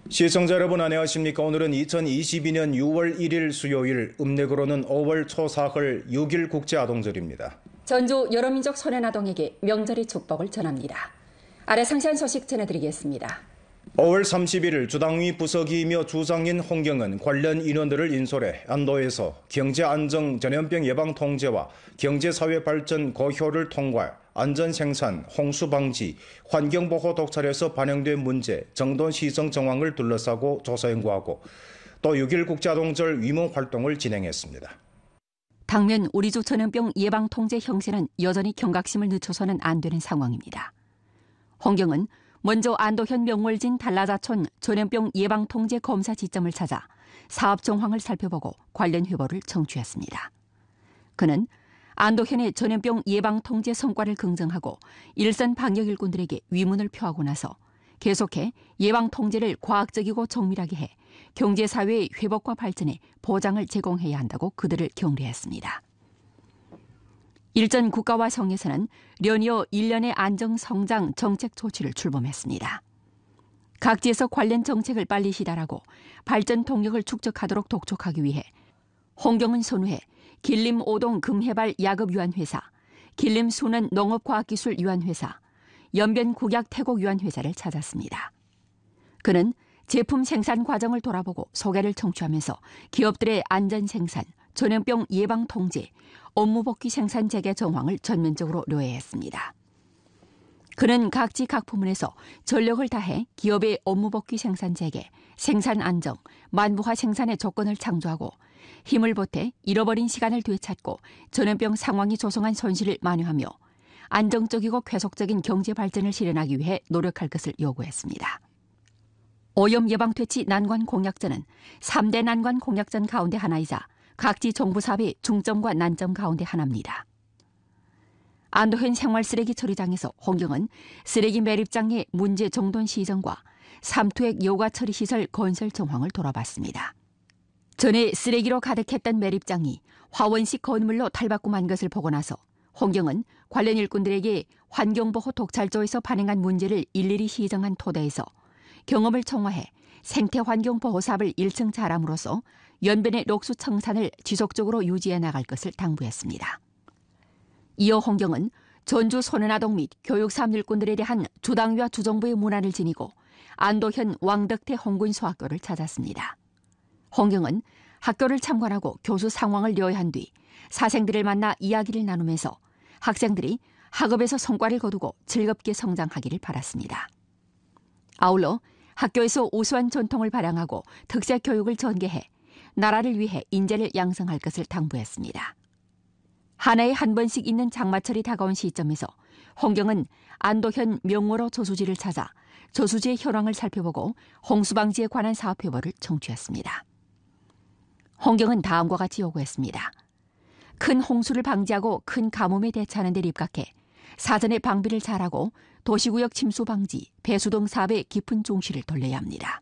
시청자 여러분 안녕하십니까. 오늘은 2022년 6월 1일 수요일, 음력으로는 5월 초사흘 6일 국제아동절입니다. 전주 여러민족 소년아동에게 명절의 축복을 전합니다. 아래 상세한 소식 전해드리겠습니다. 5월 31일 주당위 부서기이며 주장인 홍경은 관련 인원들을 인솔해 안도에서 경제안정, 전염병 예방 통제와 경제사회 발전 고효를 통괄, 안전생산, 홍수방지, 환경보호 독찰에서 반영된 문제, 정돈 시정 정황을 둘러싸고 조사 연구하고 또 6.1 국제아동절 위문 활동을 진행했습니다. 당면 우리족 전염병 예방 통제 형세는 여전히 경각심을 늦춰서는 안 되는 상황입니다. 홍경은 먼저 안도현 명월진 달라자촌 전염병 예방 통제 검사 지점을 찾아 사업 정황을 살펴보고 관련 회보를 청취했습니다. 그는 안도현의 전염병 예방 통제 성과를 긍정하고 일선 방역 일꾼들에게 위문을 표하고 나서 계속해 예방 통제를 과학적이고 정밀하게 해 경제사회의 회복과 발전에 보장을 제공해야 한다고 그들을 격려했습니다. 일전 국가와 성에서는 연이어 1년의 안정성장 정책 조치를 출범했습니다. 각지에서 관련 정책을 빨리 시달하고 발전 동력을 축적하도록 독촉하기 위해 홍경은 선후에 길림 오동 금해발 야급유한회사, 길림 순원 농업과학기술유한회사, 연변 국약 태곡유한회사를 찾았습니다. 그는 제품 생산 과정을 돌아보고 소개를 청취하면서 기업들의 안전 생산, 전염병 예방 통제, 업무 복귀 생산 재개 정황을 전면적으로 료해했습니다. 그는 각지 각 부문에서 전력을 다해 기업의 업무 복귀 생산 재개, 생산 안정, 만부화 생산의 조건을 창조하고 힘을 보태 잃어버린 시간을 되찾고 전염병 상황이 조성한 손실을 만회하며 안정적이고 쾌속적인 경제 발전을 실현하기 위해 노력할 것을 요구했습니다. 오염 예방 퇴치 난관 공약전은 3대 난관 공약전 가운데 하나이자 각지 정부 사업의 중점과 난점 가운데 하나입니다. 안도현 생활쓰레기 처리장에서 홍경은 쓰레기 매립장의 문제 정돈 시정과 삼투액 여가 처리시설 건설 정황을 돌아봤습니다. 전에 쓰레기로 가득했던 매립장이 화원식 건물로 탈바꿈한 것을 보고 나서 홍경은 관련 일꾼들에게 환경보호 독찰조에서 발행한 문제를 일일이 시정한 토대에서 경험을 총화해 생태환경보호 사업을 1층 잘함으로써 연변의 녹수 청산을 지속적으로 유지해 나갈 것을 당부했습니다. 이어 홍경은 전주 소년아동 및 교육사업 일꾼들에 대한 주당위와 주정부의 문안을 지니고 안도현 왕덕태 홍군소학교를 찾았습니다. 홍경은 학교를 참관하고 교수 상황을 료해한 뒤 사생들을 만나 이야기를 나누면서 학생들이 학업에서 성과를 거두고 즐겁게 성장하기를 바랐습니다. 아울러 학교에서 우수한 전통을 발扬하고 특색 교육을 전개해 나라를 위해 인재를 양성할 것을 당부했습니다. 한 해에 한 번씩 있는 장마철이 다가온 시점에서 홍경은 안도현 명월호 저수지를 찾아 저수지의 현황을 살펴보고 홍수방지에 관한 사업 회보를 청취했습니다. 홍경은 다음과 같이 요구했습니다. 큰 홍수를 방지하고 큰 가뭄에 대처하는 데 입각해 사전에 방비를 잘하고 도시구역 침수 방지, 배수 등 사업에 깊은 중시를 돌려야 합니다.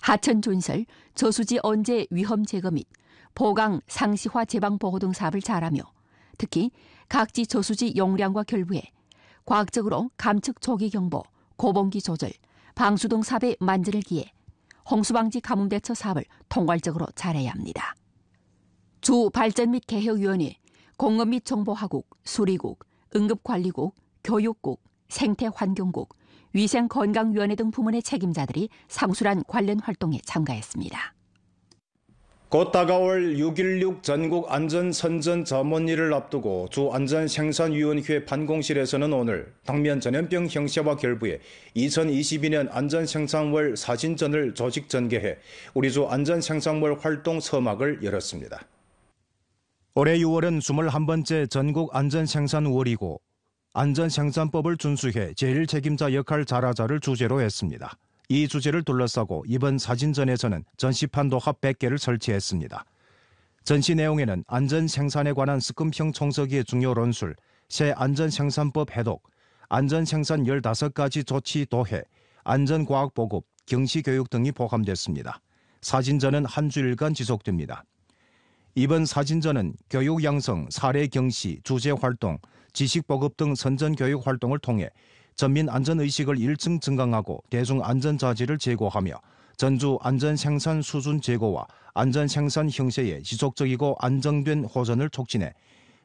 하천 존설, 저수지 언제 위험 제거 및 보강, 상시화 제방 보호 등 사업을 잘하며 특히 각지 저수지 용량과 결부해 과학적으로 감측 조기 경보, 고봉기 조절, 방수 등 사업에 만전을 기해 홍수방지 가뭄 대처 사업을 통괄적으로 잘해야 합니다. 주 발전 및 개혁위원회, 공업 및 정보화국, 수리국, 응급관리국, 교육국, 생태환경국, 위생건강위원회 등 부문의 책임자들이 상수란 관련 활동에 참가했습니다. 곧 다가올 6.16 전국 안전선전 점원일을 앞두고 주안전생산위원회 판공실에서는 오늘 당면 전염병 형세와 결부해 2022년 안전생산월 사진전을 조직 전개해 우리 주 안전생산월 활동 서막을 열었습니다. 올해 6월은 21번째 전국 안전생산월이고 안전생산법을 준수해 제1책임자 역할 잘하자를 주제로 했습니다. 이 주제를 둘러싸고 이번 사진전에서는 전시판 도합 100개를 설치했습니다. 전시 내용에는 안전생산에 관한 스금형 총서기의 중요論술, 새 안전생산법 해독, 안전생산 15가지 조치 도해, 안전과학 보급, 경시교육 등이 포함됐습니다. 사진전은 한 주일간 지속됩니다. 이번 사진전은 교육 양성, 사례 경시, 주제 활동, 지식 보급 등 선전교육 활동을 통해 전민 안전의식을 1층 증강하고 대중 안전자질을 제고하며 전주 안전생산 수준 제고와 안전생산 형세의 지속적이고 안정된 호전을 촉진해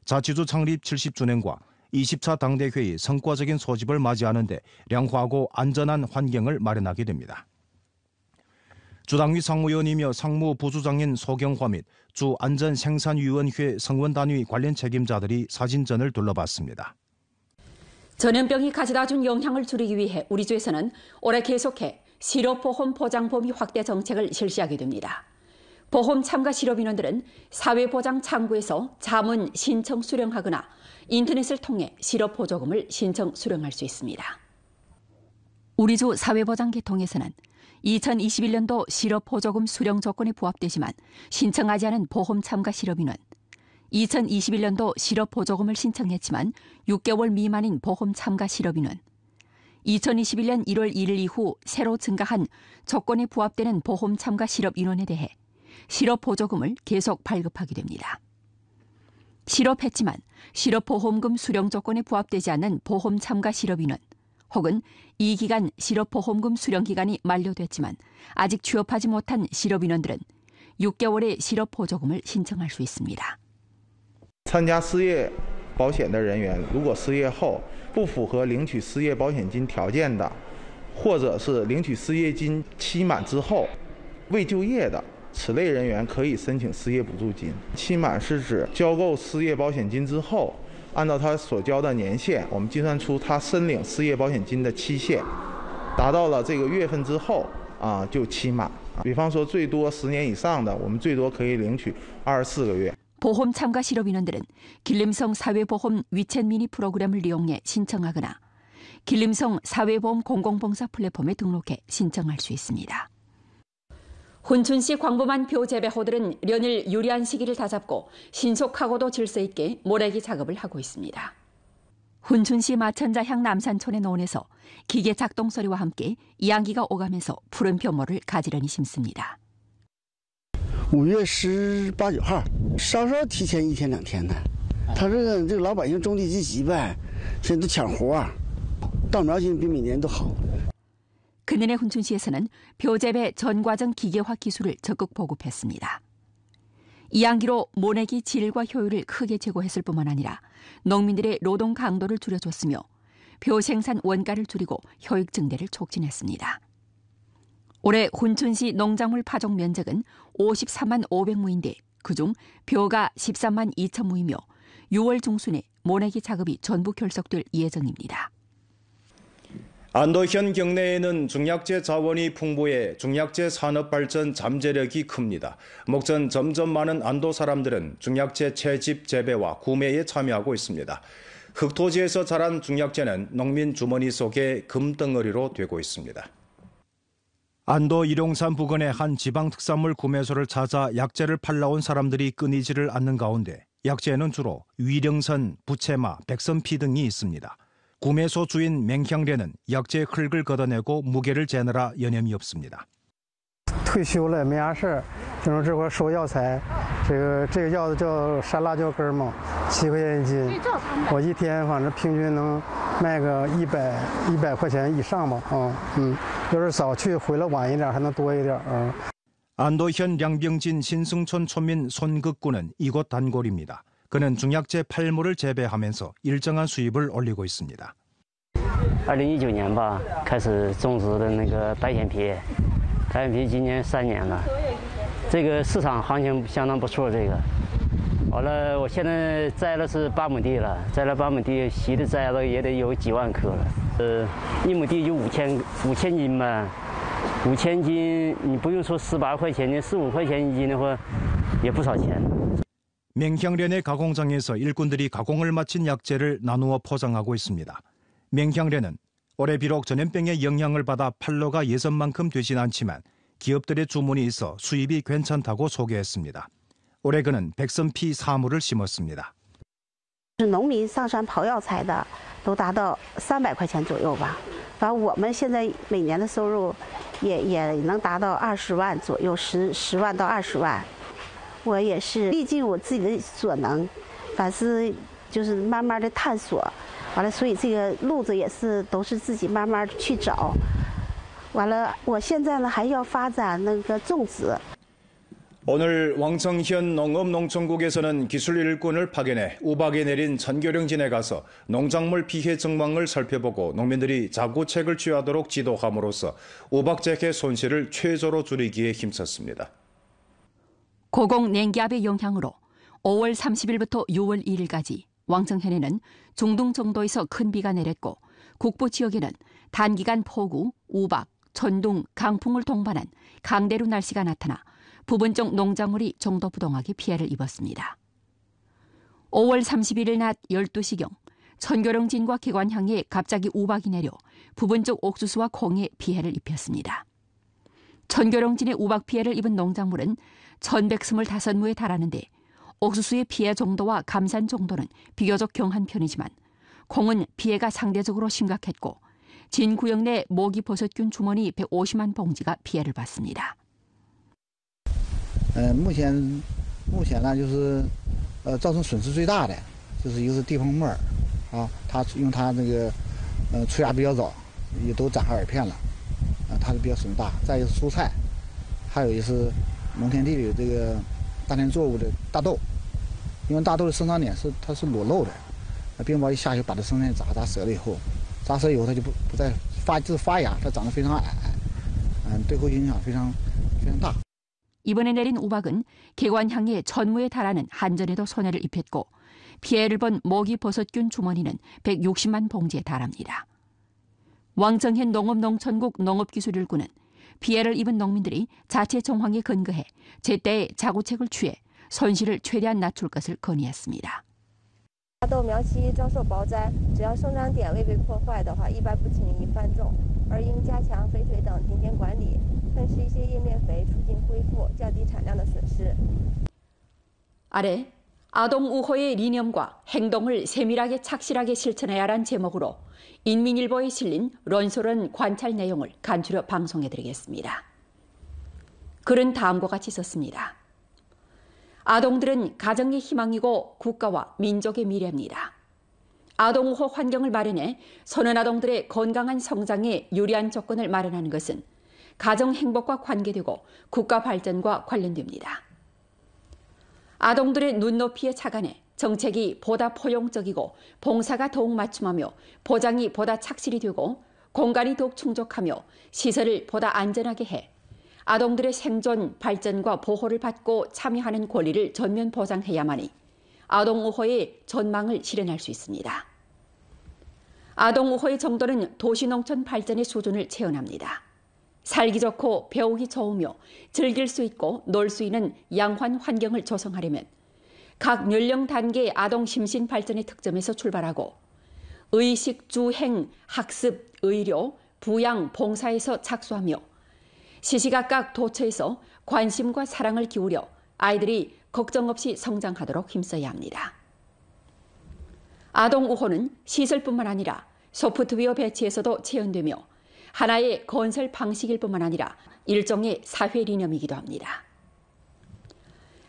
자치주 창립 70주년과 20차 당대회의 성과적인 소집을 맞이하는 데良好하고 안전한 환경을 마련하게 됩니다. 주당위 상무위원이며 상무부주장인 소경화 및 주안전생산위원회 성원단위 관련 책임자들이 사진전을 둘러봤습니다. 전염병이 가져다준 영향을 줄이기 위해 우리 주에서는 올해 계속해 실업보험 보장 범위 확대 정책을 실시하게 됩니다. 보험 참가 실업인원들은 사회보장창구에서 자문 신청 수령하거나 인터넷을 통해 실업보조금을 신청 수령할 수 있습니다. 우리주 사회보장계통에서는 2021년도 실업보조금 수령 조건에 부합되지만 신청하지 않은 보험 참가 실업인원, 2021년도 실업보조금을 신청했지만 6개월 미만인 보험 참가 실업인원, 2021년 1월 1일 이후 새로 증가한 조건에 부합되는 보험 참가 실업인원에 대해 실업보조금을 계속 발급하게 됩니다. 실업했지만 실업보험금 수령 조건에 부합되지 않는 보험 참가 실업인원 혹은 이 기간 실업보험금 수령 기간이 만료됐지만 아직 취업하지 못한 실업인원들은 6개월의 실업보조금을 신청할 수 있습니다. 参加失业保险的人员，如果失业后不符合领取失业保险金条件的，或者是领取失业金期满之后未就业的，此类人员可以申请失业补助金。期满是指交够失业保险金之后，按照他所交的年限，我们计算出他申领失业保险金的期限，达到了这个月份之后就期满。比方说最多10年以上的，我们最多可以领取24个月。 보험 참가 실업인원들은 길림성 사회보험 위챗 미니 프로그램을 이용해 신청하거나 길림성 사회보험 공공봉사 플랫폼에 등록해 신청할 수 있습니다. 훈춘시 광범한 표 재배호들은 연일 유리한 시기를 다잡고 신속하고도 질서 있게 모래기 작업을 하고 있습니다. 훈춘시 마천자향 남산촌의 논에서 기계 작동 소리와 함께 이양기가 오가면서 푸른 표모를 가지런히 심습니다. 5月18、19号，稍稍提前1天2天的。他这个老百姓种地积极呗，现在都抢活啊，稻苗现在比每年都好。 그년의 훈춘시에서는 벼재배 전 과정 기계화 기술을 적극 보급했습니다. 이양기로 모내기 질과 효율을 크게 제고했을 뿐만 아니라 농민들의 노동 강도를 줄여줬으며 벼 생산 원가를 줄이고 효익 증대를 촉진했습니다. 올해 훈춘시 농작물 파종 면적은 53만 500무인데 그중 벼가 13만 2천 무이며 6월 중순에 모내기 작업이 전부 결석될 예정입니다. 안도현 경내에는 중약재 자원이 풍부해 중약재 산업 발전 잠재력이 큽니다. 목전 점점 많은 안도 사람들은 중약재 채집, 재배와 구매에 참여하고 있습니다. 흑토지에서 자란 중약재는 농민 주머니 속에 금덩어리로 되고 있습니다. 안도 일용산 부근의 한 지방 특산물 구매소를 찾아 약재를 팔러 온 사람들이 끊이지를 않는 가운데 약재에는 주로 위령선, 부채마, 백선피 등이 있습니다. 구매소 주인 맹향래는 약재 흙을 걷어내고 무게를 재느라 여념이 없습니다. 退休了没啥事儿，就说这块收药材，这个药子叫山辣椒根嘛，7块钱1斤，我一天反正平均能卖个100块钱以上吧，要是早去回来晚一点还能多一点。 안도현 량병진 신승촌村민 손극구는 이곳 단골입니다. 그는 중약재 팔물을 재배하면서 일정한 수입을 올리고 있습니다. 2019年吧，开始种植的那个白藓皮，白藓皮今年3年了，这个市场行情相当不错。这个，完了，我现在栽了是8亩地了，栽了8亩地，席的栽了也得有几万棵了。1亩地就5000斤呗，5000斤你不用说18块钱，你15块钱1斤的话，也不少钱。 맹향련의 가공장에서 일꾼들이 가공을 마친 약재를 나누어 포장하고 있습니다. 맹향련은 올해 비록 전염병의 영향을 받아 판로가 예전만큼 되진 않지만 기업들의 주문이 있어 수입이 괜찮다고 소개했습니다. 올해 그는 백선피 사무를 심었습니다. 农民上山刨药材的都达到300块钱左右吧，反正我们现在每年的收入也能达到20万左右，10万到20万。 我也是历尽我自己的所能，反正就是慢慢的探索，完了，所以这个路子也是都是自己慢慢去找。完了，我现在呢还要发展那个种植。 오늘 왕성현 농업농촌국에서는 기술 일꾼을 파견해 우박이 내린 천교령진에 가서 농작물 피해 정황을 살펴보고 농민들이 자구책을 취하도록 지도함으로써 우박 재해 손실을 최소로 줄이기에 힘썼습니다. 고공 냉기압의 영향으로 5월 30일부터 6월 1일까지 왕성현에는 중등 정도에서 큰 비가 내렸고 국부 지역에는 단기간 폭우, 우박, 천둥, 강풍을 동반한 강대루 날씨가 나타나 부분적 농작물이 정도부동하게 피해를 입었습니다. 5월 31일 낮 12시경 천교령진과 계관향에 갑자기 우박이 내려 부분적 옥수수와 콩에 피해를 입혔습니다. 천교령진의 우박 피해를 입은 농작물은 1125무에 달하는데 옥수수의 피해 정도와 감산 정도는 비교적 경한 편이지만 콩은 피해가 상대적으로 심각했고 진구역 내 모기버섯균 주머니 150만 봉지가 피해를 봤습니다. 目前呢，就是造成损失最大的，就是一个是地泡沫啊，它用它那个催芽比较早，也都展开耳片了，它是比较损失大。再一个是蔬菜，还有一是农田地里这个大田作物的大豆，因为大豆的生长点它是裸露的，冰雹一下去把它生长点砸折了以后，砸折以后它就不再发芽，它长得非常矮，对后期影响非常大。 이번에 내린 우박은 계관향의 1000무에 달하는 한전에도 손해를 입혔고 피해를 본 모기버섯균 주머니는 160만 봉지에 달합니다. 왕성현 농업농촌국 농업기술일군은 피해를 입은 농민들이 자체 정황에 근거해 제때에 자구책을 취해 손실을 최대한 낮출 것을 건의했습니다. 大豆苗期遭受雹灾，只要生长点未被破坏的话，一般不轻易翻种，而应加强肥水等田间管理，喷施一些叶面肥，促进恢复，降低产量的损失。 아래 아동 우호의理念과 행동을 세밀하게 착실하게 실천해야 하는 제목으로 인민일보에 실린 론소론 관찰 내용을 간추려 방송해드리겠습니다. 글은 다음과 같이 썼습니다. 아동들은 가정의 희망이고 국가와 민족의 미래입니다. 아동우호 환경을 마련해 소년 아동들의 건강한 성장에 유리한 조건을 마련하는 것은 가정 행복과 관계되고 국가 발전과 관련됩니다. 아동들의 눈높이에 착안해 정책이 보다 포용적이고 봉사가 더욱 맞춤하며 보장이 보다 착실히 되고 공간이 더욱 충족하며 시설을 보다 안전하게 해 아동들의 생존, 발전과 보호를 받고 참여하는 권리를 전면 보장해야만이 아동우호의 전망을 실현할 수 있습니다. 아동우호의 정도는 도시농촌 발전의 수준을 체험합니다. 살기 좋고 배우기 좋으며 즐길 수 있고 놀 수 있는 양환 환경을 조성하려면 각 연령 단계의 아동 심신 발전의 특점에서 출발하고 의식, 주행, 학습, 의료, 부양, 봉사에서 착수하며 시시각각 도처에서 관심과 사랑을 기울여 아이들이 걱정 없이 성장하도록 힘써야 합니다. 아동 우호는 시설뿐만 아니라 소프트웨어 배치에서도 체현되며 하나의 건설 방식일 뿐만 아니라 일종의 사회 리념이기도 합니다.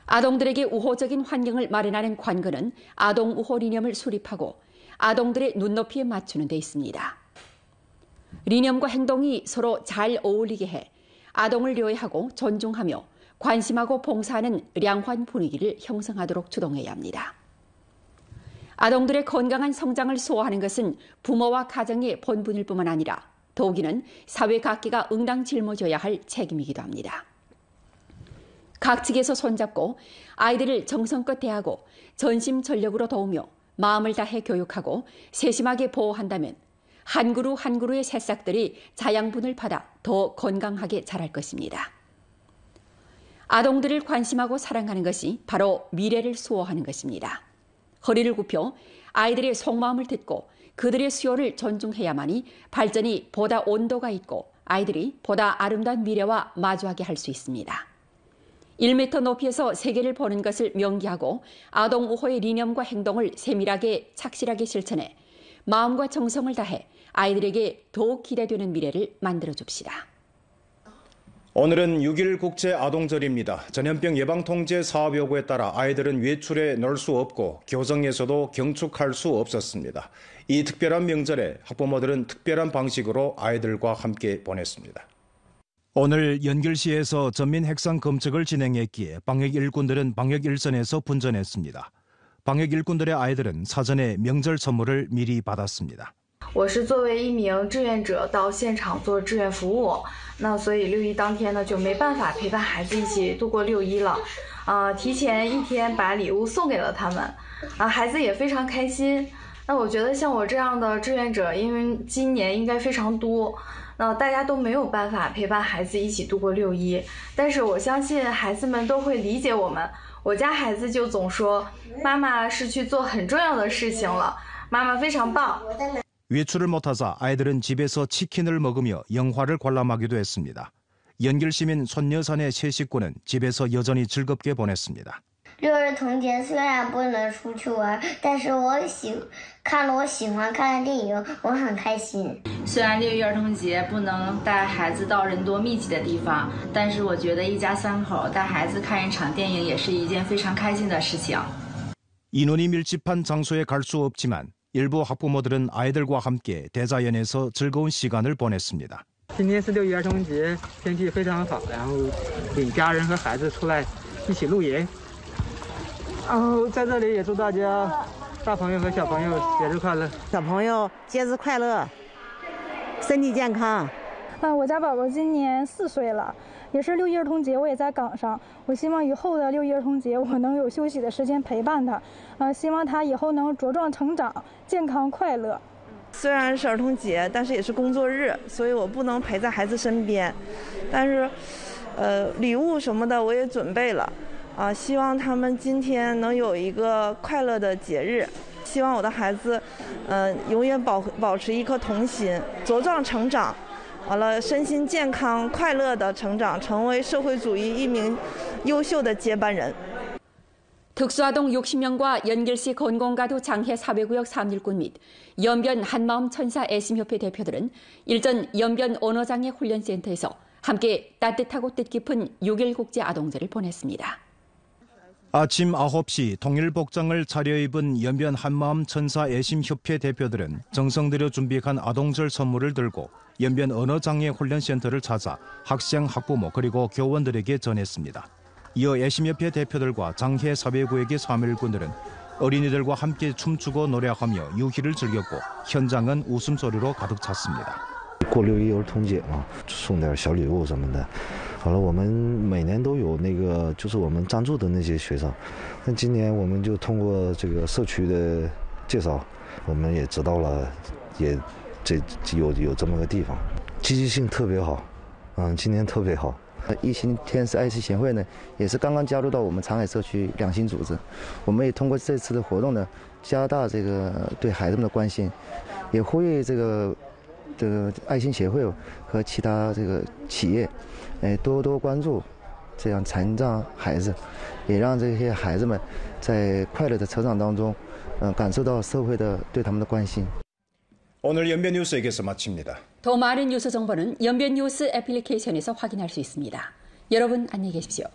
아동들에게 우호적인 환경을 마련하는 관건은 아동 우호 리념을 수립하고 아동들의 눈높이에 맞추는 데 있습니다. 리념과 행동이 서로 잘 어울리게 해 아동을 료해하고 존중하며 관심하고 봉사하는 량환 분위기를 형성하도록 주동해야 합니다. 아동들의 건강한 성장을 수호하는 것은 부모와 가정의 본분일 뿐만 아니라 더욱이는 사회 각계가 응당 짊어져야 할 책임이기도 합니다. 각 측에서 손잡고 아이들을 정성껏 대하고 전심전력으로 도우며 마음을 다해 교육하고 세심하게 보호한다면 한 그루 한 그루의 새싹들이 자양분을 받아 더 건강하게 자랄 것입니다. 아동들을 관심하고 사랑하는 것이 바로 미래를 수호하는 것입니다. 허리를 굽혀 아이들의 속마음을 듣고 그들의 수요를 존중해야만이 발전이 보다 온도가 있고 아이들이 보다 아름다운 미래와 마주하게 할 수 있습니다. 1m 높이에서 세계를 보는 것을 명기하고 아동 우호의 리념과 행동을 세밀하게 착실하게 실천해 마음과 정성을 다해 아이들에게 더욱 기대되는 미래를 만들어줍시다. 오늘은 6일 국제아동절입니다. 전염병 예방통제 사업 요구에 따라 아이들은 외출에 놀 수 없고 교정에서도 경축할 수 없었습니다. 이 특별한 명절에 학부모들은 특별한 방식으로 아이들과 함께 보냈습니다. 오늘 연결시에서 전민 핵상 검측을 진행했기에 방역 일꾼들은 방역 일선에서 분전했습니다. 방역 일꾼들의 아이들은 사전에 명절 선물을 미리 받았습니다. 我是作为一名志愿者到现场做志愿服务，那所以6·1当天呢就没办法陪伴孩子一起度过6·1了，提前1天把礼物送给了他们，孩子也非常开心。那我觉得像我这样的志愿者，因为今年应该非常多，那大家都没有办法陪伴孩子一起度过6·1，但是我相信孩子们都会理解我们。我家孩子就总说，妈妈是去做很重要的事情了，妈妈非常棒。 외출을 못하자 아이들은 집에서 치킨을 먹으며 영화를 관람하기도 했습니다. 연결시민 손여산의 세 식구는 집에서 여전히 즐겁게 보냈습니다. 6·2儿童节虽然不能出去玩，但是我看了我喜欢看的电影，我很开心。虽然6·1儿童节不能带孩子到人多密集的地方，但是我觉得一家3口带孩子看一场电影也是一件非常开心的事情。 인원이 밀집한 장소에 갈 수 없지만 일부 학부모들은 아이들과 함께 대자연에서 즐거운 시간을 보냈습니다. 今天是6·1儿童节，天气非常好，然后领家人和孩子出来一起露营。然后在这里也祝大家大朋友和小朋友节日快乐。小朋友节日快乐，身体健康。我家宝宝今年4岁了，也是6·1儿童节，我也在岗上。我希望以后的6·1儿童节，我能有休息的时间陪伴他。希望他以后能茁壮成长，健康快乐。虽然是儿童节，但是也是工作日，所以我不能陪在孩子身边。但是，礼物什么的我也准备了，希望他们今天能有一个快乐的节日。希望我的孩子，永远保持一颗童心，茁壮成长。 完了，身心健康、快乐的成长，成为社会主义一名优秀的接班人。 특수아동 60명과 연결시 건공가도 장해 사회구역 사업일꾼 및 연변 한마음 천사 애심협회 대표들은 일전 연변 언어장애 훈련센터에서 함께 따뜻하고 뜻깊은 6.1 국제 아동제를 보냈습니다. 아침 9시 통일복장을 차려입은 연변 한마음 천사 애심협회 대표들은 정성 들여 준비한 아동절 선물을 들고 연변 언어장애 훈련센터를 찾아 학생, 학부모 그리고 교원들에게 전했습니다. 이어 애심협회 대표들과 장해 사회구역의 사업일꾼들은 어린이들과 함께 춤추고 노래하며 유희를 즐겼고 현장은 웃음소리로 가득 찼습니다. 过6·1儿童节嘛，送点小礼物什么的。好了，我们每年都有那个，就是我们赞助的那些学校。那今年我们就通过这个社区的介绍，我们也知道了，也有这么个地方，积极性特别好，今年特别好。 疫情天使爱心协会呢，也是刚刚加入到我们长海社区良心组织。我们也通过这次的活动呢，加大这个对孩子们的关心，也呼吁这个爱心协会和其他这个企业，多多关注这样残障孩子，也让这些孩子们在快乐的成长当中，感受到社会的对他们的关心。 오늘 연변 뉴스 여기서 마칩니다. 더 많은 뉴스 정보는 연변 뉴스 애플리케이션에서 확인할 수 있습니다. 여러분 안녕히 계십시오.